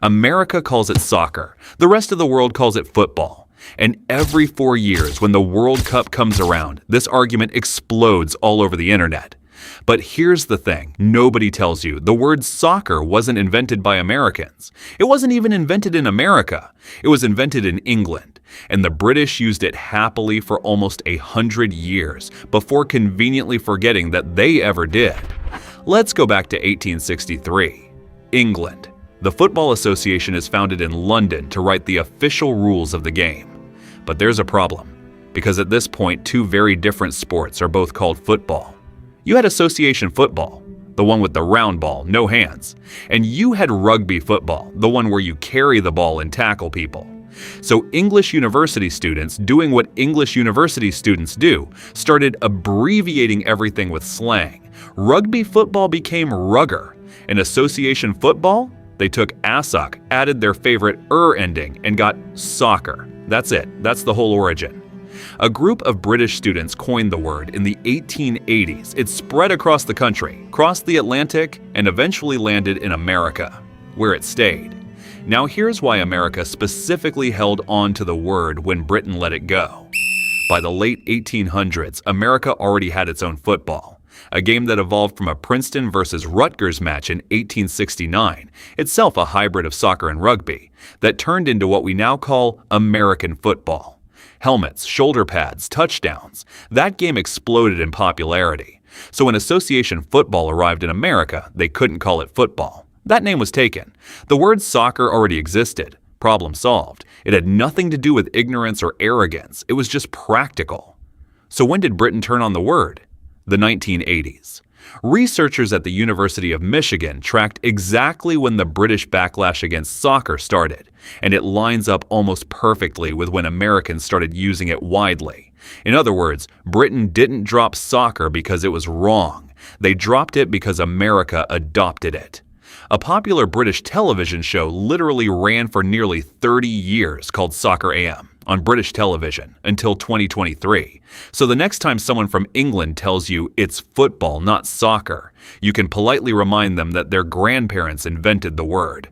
America calls it soccer. The rest of the world calls it football. And every 4 years, when the World Cup comes around, this argument explodes all over the internet. But here's the thing, nobody tells you the word soccer wasn't invented by Americans. It wasn't even invented in America. It was invented in England, and the British used it happily for almost 100 years before conveniently forgetting that they ever did. Let's go back to 1863. England. The Football Association is founded in London to write the official rules of the game. But there's a problem, because at this point, two very different sports are both called football. You had association football, the one with the round ball, no hands, and you had rugby football, the one where you carry the ball and tackle people. So English university students, doing what English university students do, started abbreviating everything with slang. Rugby football became rugger, and association football, they took ASOC, added their favorite ending, and got soccer. That's it. That's the whole origin. A group of British students coined the word in the 1880s. It spread across the country, crossed the Atlantic, and eventually landed in America, where it stayed. Now here's why America specifically held on to the word when Britain let it go. By the late 1800s, America already had its own football, a game that evolved from a Princeton versus Rutgers match in 1869, itself a hybrid of soccer and rugby, that turned into what we now call American football. Helmets, shoulder pads, touchdowns. That game exploded in popularity. So when association football arrived in America, they couldn't call it football. That name was taken. The word soccer already existed. Problem solved. It had nothing to do with ignorance or arrogance. It was just practical. So when did Britain turn on the word? The 1980s. Researchers at the University of Michigan tracked exactly when the British backlash against soccer started, and it lines up almost perfectly with when Americans started using it widely. In other words, Britain didn't drop soccer because it was wrong. They dropped it because America adopted it. A popular British television show literally ran for nearly 30 years called Soccer AM on British television until 2023. So the next time someone from England tells you it's football, not soccer, you can politely remind them that their grandparents invented the word.